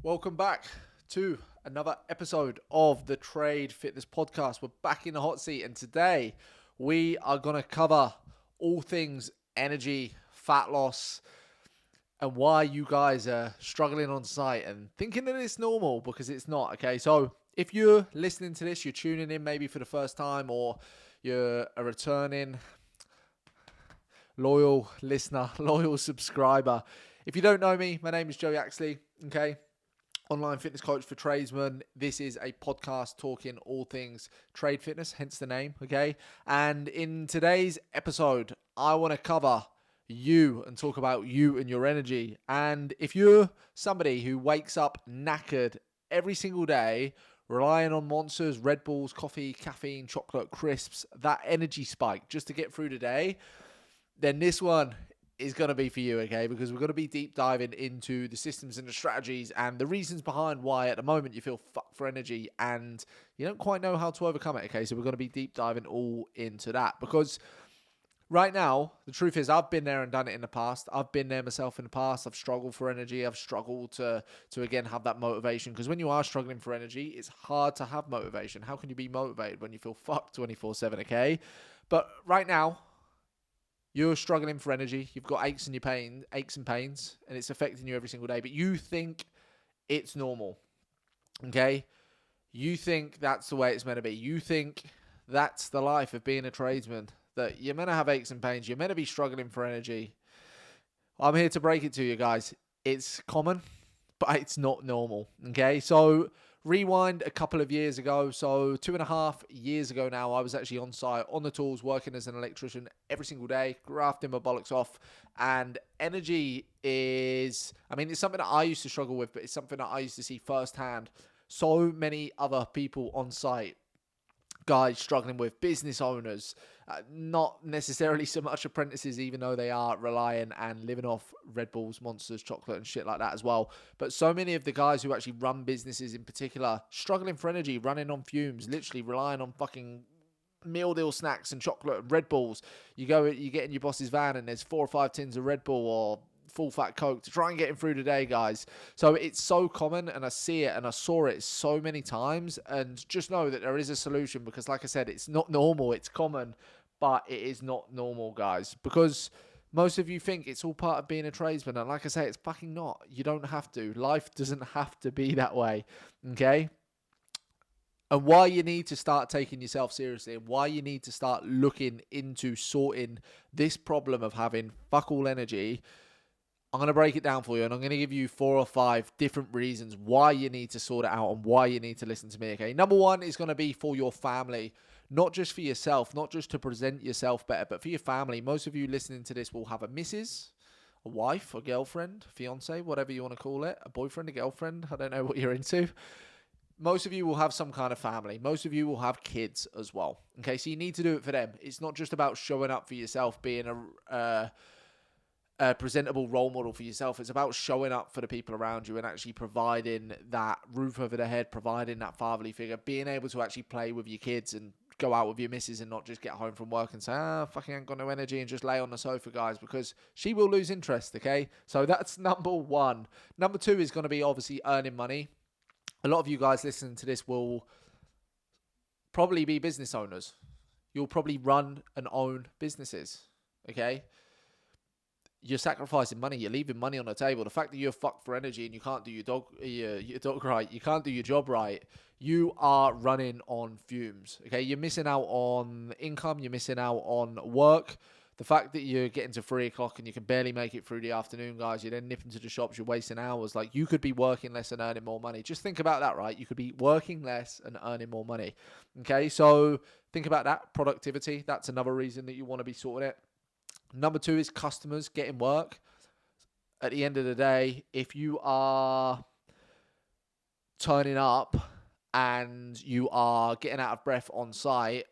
Welcome back to another episode of the Trade Fitness Podcast. We're back in the hot seat, and today we are going to cover all things energy, fat loss, and why you guys are struggling on site and thinking that it's normal, because it's not. Okay, so if you're listening to this, you're tuning in maybe for the first time, or you're a returning loyal listener, loyal subscriber. If you don't know me, my name is Joey Axley. Okay, online fitness coach for tradesmen. This is a podcast talking all things trade fitness, hence the name, okay? And in today's episode, I want to cover you and talk about you and your energy. And if you're somebody who wakes up knackered every single day, relying on Monsters, Red Bulls, coffee, caffeine, chocolate, crisps, that energy spike just to get through the day, then this one is going to be for you, okay? Because we're going to be deep diving into the systems and the strategies and the reasons behind why at the moment you feel fucked for energy and you don't quite know how to overcome it, okay? So we're going to be deep diving all into that, because right now, the truth is I've been there and done it in the past. I've been there myself in the past. I've struggled for energy. I've struggled to again have that motivation, because when you are struggling for energy, it's hard to have motivation. How can you be motivated when you feel fucked 24/7, okay? But right now, you're struggling for energy. You've got aches and pains, and it's affecting you every single day. But you think it's normal, okay? You think that's the way it's meant to be. You think that's the life of being a tradesman, that you're meant to have aches and pains. You're meant to be struggling for energy. I'm here to break it to you guys. It's common, but it's not normal, okay? So rewind a couple of years ago. So 2.5 years ago now, I was actually on site, on the tools, working as an electrician every single day, grafting my bollocks off. And energy is, it's something that I used to struggle with, but it's something that I used to see firsthand. So many other people on site, guys struggling with, business owners, not necessarily so much apprentices, even though they are relying and living off Red Bulls, Monsters, chocolate and shit like that as well. But so many of the guys who actually run businesses in particular, struggling for energy, running on fumes, literally relying on fucking meal deal snacks and chocolate and Red Bulls. You get in your boss's van and there's 4 or 5 tins of Red Bull or full fat Coke to try and get him through the day, guys. So it's so common, and I see it and I saw it so many times. And just know that there is a solution, because like I said, it's not normal, it's common, but it is not normal, guys, because most of you think it's all part of being a tradesman. And like I say, it's fucking not. You don't have to. Life doesn't have to be that way, okay? And why you need to start taking yourself seriously, and why you need to start looking into sorting this problem of having fuck all energy, I'm going to break it down for you, and I'm going to give you 4 or 5 different reasons why you need to sort it out and why you need to listen to me, okay? Number 1 is going to be for your family, not just for yourself, not just to present yourself better, but for your family. Most of you listening to this will have a missus, a wife, a girlfriend, fiance, whatever you want to call it, a boyfriend, a girlfriend. I don't know what you're into. Most of you will have some kind of family. Most of you will have kids as well, okay? So you need to do it for them. It's not just about showing up for yourself, being a presentable role model for yourself. It's about showing up for the people around you and actually providing that roof over their head, providing that fatherly figure, being able to actually play with your kids and go out with your missus and not just get home from work and say, fucking ain't got no energy, and just lay on the sofa, guys, because she will lose interest, okay? So that's number 1. Number 2 is going to be obviously earning money. A lot of you guys listening to this will probably be business owners. You'll probably run and own businesses, okay? You're sacrificing money. You're leaving money on the table. The fact that you're fucked for energy and you can't do your dog right, you can't do your job right, you are running on fumes, okay? You're missing out on income. You're missing out on work. The fact that you're getting to 3 o'clock and you can barely make it through the afternoon, guys, you're then nipping to the shops, you're wasting hours. Like, you could be working less and earning more money. Just think about that, right? You could be working less and earning more money, okay? So think about that. Productivity, that's another reason that you want to be sorting it. Number 2 is customers getting work. At the end of the day, if you are turning up and you are getting out of breath on site,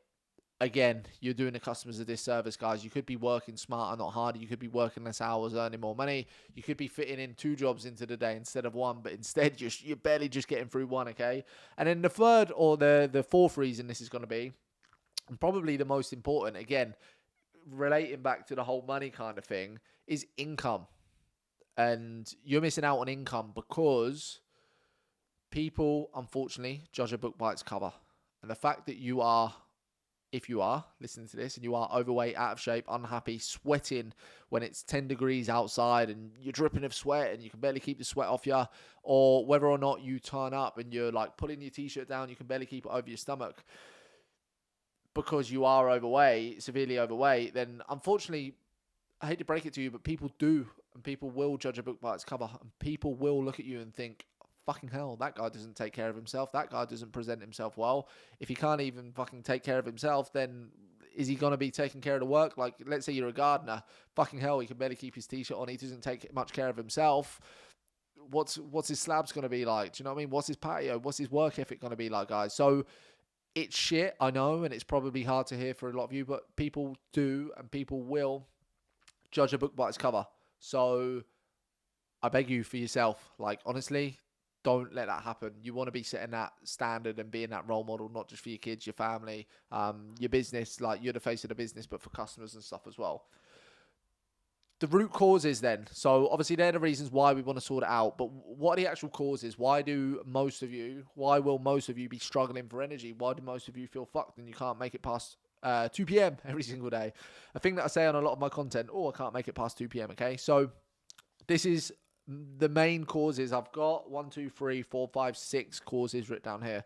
again, you're doing the customers a disservice, guys. You could be working smarter, not harder. You could be working less hours, earning more money. You could be fitting in 2 jobs into the day instead of 1, but instead you're barely just getting through 1, okay? And then the third, or the 4th reason this is going to be, and probably the most important, again, relating back to the whole money kind of thing, is income. And you're missing out on income because People, unfortunately, judge a book by its cover. And the fact that you are, if you are listening to this and you are overweight, out of shape, unhappy, sweating when it's 10 degrees outside and you're dripping of sweat and you can barely keep the sweat off you, or whether or not you turn up and you're like pulling your t-shirt down, you can barely keep it over your stomach because you are overweight, severely overweight, then unfortunately, I hate to break it to you, but people do, and people will judge a book by its cover, and people will look at you and think, fucking hell, that guy doesn't take care of himself. That guy doesn't present himself well. If he can't even fucking take care of himself, then is he going to be taking care of the work? Like, let's say you're a gardener. Fucking hell, he can barely keep his t-shirt on. He doesn't take much care of himself. What's his slabs going to be like? Do you know what I mean? What's his patio? What's his work ethic going to be like, guys? So it's shit, I know, and it's probably hard to hear for a lot of you, but people do, and people will judge a book by its cover. So I beg you for yourself, like, honestly, don't let that happen. You want to be setting that standard and being that role model, not just for your kids, your family, your business. Like, you're the face of the business, but for customers and stuff as well. The root causes then. So obviously they're the reasons why we want to sort it out. But what are the actual causes? Why will most of you be struggling for energy? Why do most of you feel fucked and you can't make it past 2 p.m. every single day? A thing that I say on a lot of my content, I can't make it past 2 p.m. Okay, so this is the main causes. I've got 1, 2, 3, 4, 5, 6 causes written down here.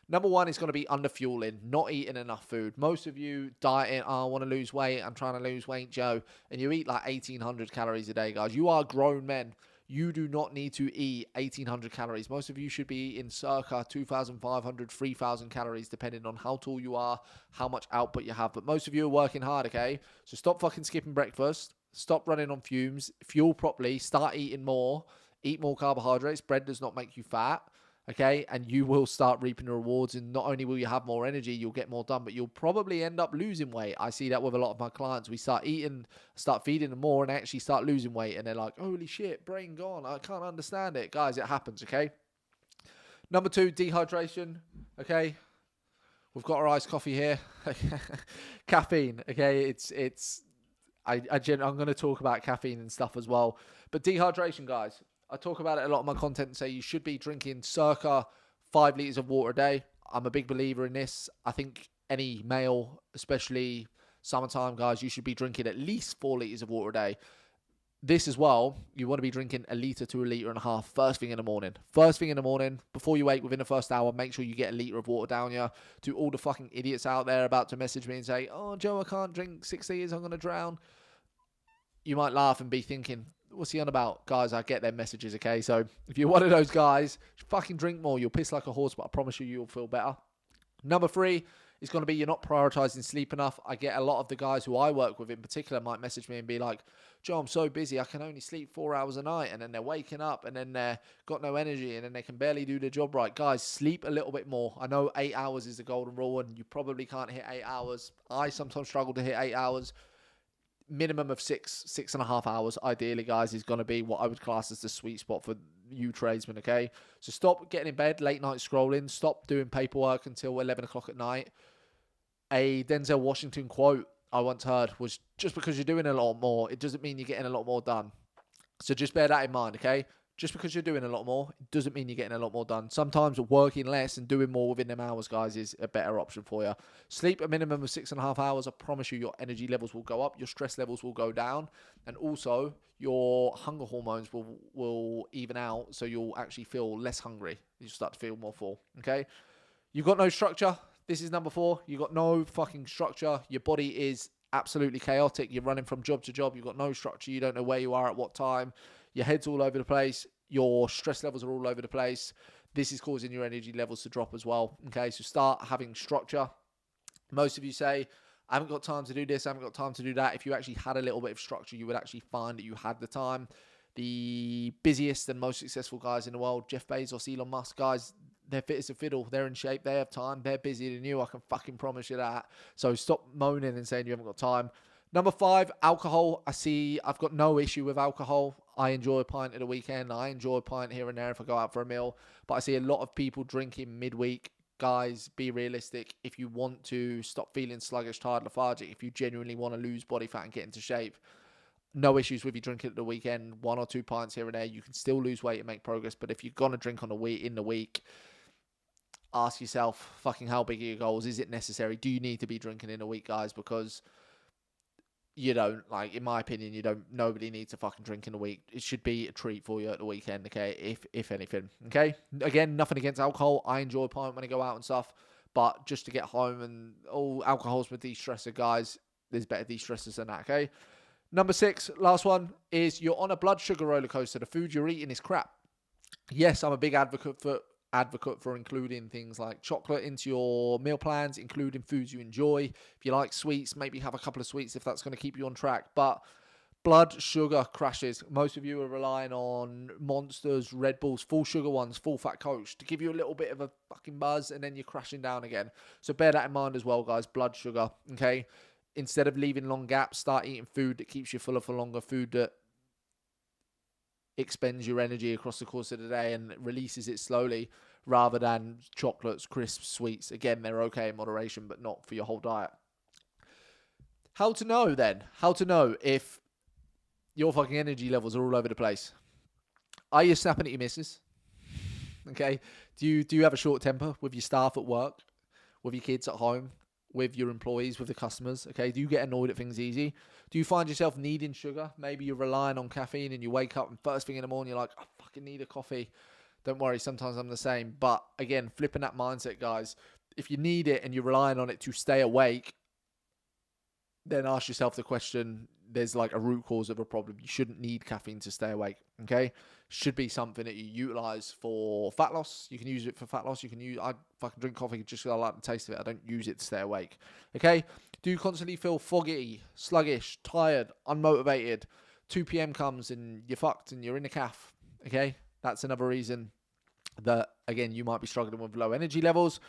Number one is going to be underfueling, not eating enough food. Most of you dieting, I want to lose weight, I'm trying to lose weight, Joe, and you eat like 1,800 calories a day, guys. You are grown men. You do not need to eat 1,800 calories. Most of you should be eating circa 2,500, 3,000 calories, depending on how tall you are, how much output you have. But most of you are working hard, okay? So stop fucking skipping breakfast. Stop running on fumes. Fuel properly. Start eating more. Eat more carbohydrates. Bread does not make you fat, okay? And you will start reaping the rewards. And not only will you have more energy, you'll get more done, but you'll probably end up losing weight. I see that with a lot of my clients. We start feeding them more, and they actually start losing weight. And they're like, holy shit, brain gone. I can't understand it. Guys, it happens, okay? Number 2, dehydration, okay? We've got our iced coffee here. Caffeine, okay? I'm going to talk about caffeine and stuff as well. But dehydration, guys, I talk about it a lot in my content and say you should be drinking circa 5 litres of water a day. I'm a big believer in this. I think any male, especially summertime, guys, you should be drinking at least 4 litres of water a day. This as well, you want to be drinking 1 litre to 1.5 litres first thing in the morning. First thing in the morning, before you wake, within the first hour, make sure you get 1 litre of water down you. To all the fucking idiots out there about to message me and say, oh, Joe, I can't drink 6 litres, I'm going to drown. You might laugh and be thinking, what's he on about? Guys, I get their messages, okay? So if you're one of those guys, fucking drink more. You'll piss like a horse, but I promise you'll feel better. Number 3 is going to be you're not prioritizing sleep enough. I get a lot of the guys who I work with in particular might message me and be like, Joe, I'm so busy, I can only sleep 4 hours a night. And then they're waking up and then they've got no energy and then they can barely do their job right. Guys, sleep a little bit more. I know 8 hours is the golden rule and you probably can't hit 8 hours. I sometimes struggle to hit 8 hours. Minimum of 6.5 hours, ideally, guys, is going to be what I would class as the sweet spot for you tradesmen, okay? So stop getting in bed, late night scrolling. Stop doing paperwork until 11 o'clock at night. A Denzel Washington quote I once heard was, just because you're doing a lot more, it doesn't mean you're getting a lot more done. So just bear that in mind, okay? Just because you're doing a lot more, it doesn't mean you're getting a lot more done. Sometimes working less and doing more within them hours, guys, is a better option for you. Sleep a minimum of 6.5 hours. I promise you your energy levels will go up, your stress levels will go down, and also your hunger hormones will even out, so you'll actually feel less hungry. You'll start to feel more full, okay? You've got no structure. This is number 4. You've got no fucking structure. Your body is absolutely chaotic. You're running from job to job. You've got no structure. You don't know where you are at what time. Your head's all over the place. Your stress levels are all over the place. This is causing your energy levels to drop as well. Okay, so start having structure. Most of you say, I haven't got time to do this, I haven't got time to do that. If you actually had a little bit of structure, you would actually find that you had the time. The busiest and most successful guys in the world, Jeff Bezos, Elon Musk, guys, they're fit as a fiddle. They're in shape. They have time. They're busier than you. I can fucking promise you that. So stop moaning and saying you haven't got time. Number 5, alcohol. I've got no issue with alcohol. I enjoy a pint at the weekend. I enjoy a pint here and there if I go out for a meal. But I see a lot of people drinking midweek. Guys, be realistic. If you want to stop feeling sluggish, tired, lethargic, if you genuinely want to lose body fat and get into shape, no issues with you drinking at the weekend, 1 or 2 pints here and there. You can still lose weight and make progress. But if you're going to drink on in the week, ask yourself, fucking how big are your goals? Is it necessary? Do you need to be drinking in a week, guys? Because you don't, like, in my opinion, nobody needs to fucking drink in a week. It should be a treat for you at the weekend, okay? If anything, okay? Again, nothing against alcohol. I enjoy a pint when I go out and stuff. But just to get home and alcohol's my de-stressor, guys. There's better de-stressors than that, okay? Number 6, last one, is you're on a blood sugar roller coaster. The food you're eating is crap. Yes, I'm a big advocate for including things like chocolate into your meal plans, including foods you enjoy. If you like sweets, maybe have a couple of sweets if that's going to keep you on track. But blood sugar crashes. Most of you are relying on Monsters, Red Bulls, full sugar ones, full fat Coke to give you a little bit of a fucking buzz, and then you're crashing down again. So bear that in mind as well, guys. Blood sugar, okay? Instead of leaving long gaps, start eating food that keeps you fuller for longer, food that expends your energy across the course of the day and releases it slowly, rather than chocolates, crisps, sweets. Again, they're okay in moderation, but not for your whole diet. How to know then? How to know if your fucking energy levels are all over the place? Are you snapping at your missus? Okay. Do you have a short temper with your staff at work, with your kids at home, with your employees, with the customers? Okay. Do you get annoyed at things easy? Do you find yourself needing sugar? Maybe you're relying on caffeine and you wake up and first thing in the morning, you're like, I fucking need a coffee. Don't worry. Sometimes I'm the same. But again, flipping that mindset, guys, if you need it and you're relying on it to stay awake, then ask yourself the question, there's like a root cause of a problem. You shouldn't need caffeine to stay awake, okay? Should be something that you utilize for fat loss. You can use it for fat loss. I fucking drink coffee just because I like the taste of it. I don't use it to stay awake, okay? Do you constantly feel foggy, sluggish, tired, unmotivated? 2 p.m. comes and you're fucked and you're in the calf, okay? That's another reason that, again, you might be struggling with low energy levels.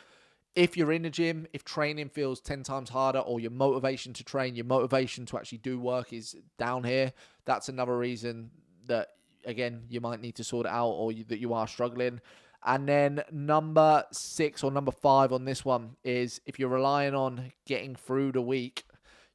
If you're in the gym, if training feels 10 times harder, or your motivation to train, your motivation to actually do work is down here, that's another reason that, again, you might need to sort it out, or that you are struggling. And then number 6 or number 5 on this one is if you're relying on getting through the week.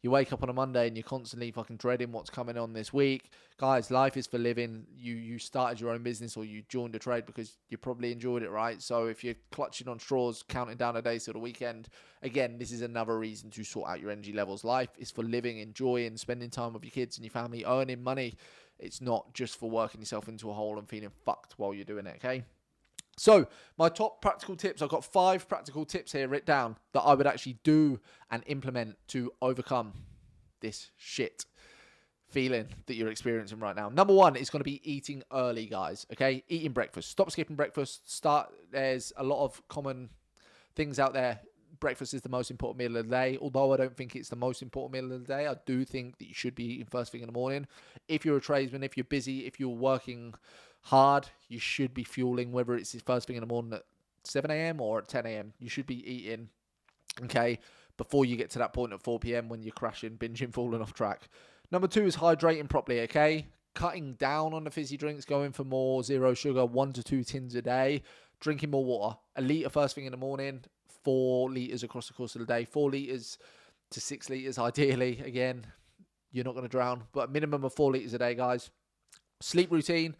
You wake up on a Monday and you're constantly fucking dreading what's coming on this week. Guys, life is for living. You started your own business or you joined a trade because you probably enjoyed it, right? So if you're clutching on straws, counting down the days till the weekend, again, this is another reason to sort out your energy levels. Life is for living, enjoying, spending time with your kids and your family, earning money. It's not just for working yourself into a hole and feeling fucked while you're doing it, okay? So, my top practical tips, I've got 5 practical tips here written down that I would actually do and implement to overcome this shit feeling that you're experiencing right now. Number 1 is going to be eating early, guys, okay? Eating breakfast. Stop skipping breakfast. There's a lot of common things out there. Breakfast is the most important meal of the day. Although I don't think it's the most important meal of the day, I do think that you should be eating first thing in the morning. If you're a tradesman, if you're busy, if you're working hard, you should be fueling, whether it's the first thing in the morning at 7 a.m. or at 10 a.m. You should be eating, okay, before you get to that point at 4 p.m. when you're crashing, binging, falling off track. Number 2 is hydrating properly, okay? Cutting down on the fizzy drinks, going for more zero sugar, 1 to 2 tins a day, drinking more water. A litre first thing in the morning, 4 litres across the course of the day, 4 litres to 6 litres ideally. Again, you're not going to drown, but a minimum of 4 litres a day, guys. Sleep routine.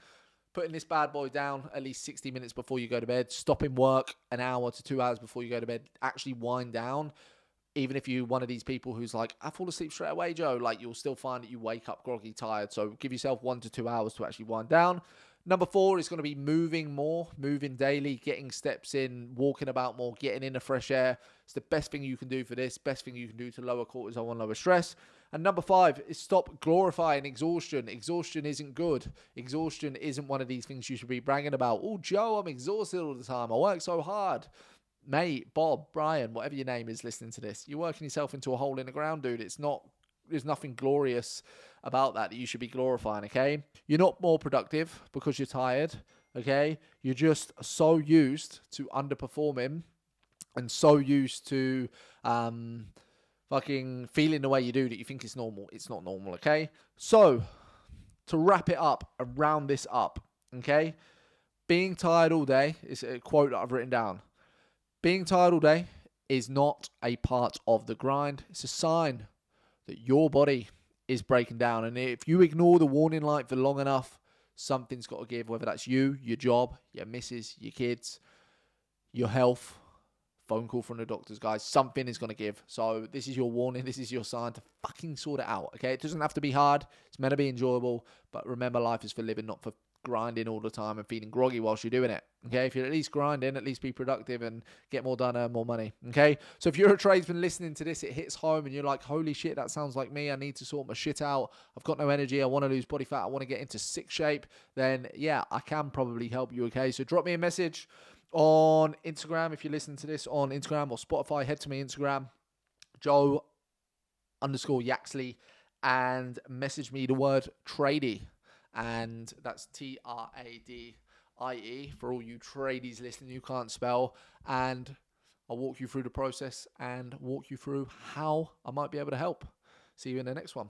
Putting this bad boy down at least 60 minutes before you go to bed. Stopping work an hour to 2 hours before you go to bed. Actually wind down. Even if you're one of these people who's like, I fall asleep straight away, Joe, like you'll still find that you wake up groggy, tired. So give yourself 1 to 2 hours to actually wind down. Number 4 is going to be moving more, moving daily, getting steps in, walking about more, getting in the fresh air. It's the best thing you can do for this, best thing you can do to lower cortisol and lower stress. And number 5 is stop glorifying exhaustion. Exhaustion isn't good. Exhaustion isn't one of these things you should be bragging about. Oh, Joe, I'm exhausted all the time. I work so hard. Mate, Bob, Brian, whatever your name is listening to this, you're working yourself into a hole in the ground, dude. There's nothing glorious about that you should be glorifying, okay? You're not more productive because you're tired, okay? You're just so used to underperforming and so used to fucking feeling the way you do that you think it's normal. It's not normal, okay? So, to wrap it up and round this up, okay? Being tired all day is a quote that I've written down. Being tired all day is not a part of the grind. It's a sign that your body is breaking down. And if you ignore the warning light for long enough, something's got to give, whether that's you, your job, your missus, your kids, your health. Phone call from the doctors, guys. Something is going to give. So this is your warning. This is your sign to fucking sort it out, okay? It doesn't have to be hard. It's meant to be enjoyable. But remember, life is for living, not for grinding all the time and feeling groggy whilst you're doing it, okay? If you're at least grinding, at least be productive and get more done, earn more money, okay? So if you're a tradesman listening to this, it hits home and you're like, holy shit, that sounds like me. I need to sort my shit out. I've got no energy. I want to lose body fat. I want to get into sick shape. Then, yeah, I can probably help you, okay? So drop me a message on Instagram. If you're listening to this on Instagram or Spotify, head to my Instagram, Joe_Yaxley, and message me the word tradie. And that's TRADIE for all you tradies listening who can't spell. And I'll walk you through the process and walk you through how I might be able to help. See you in the next one.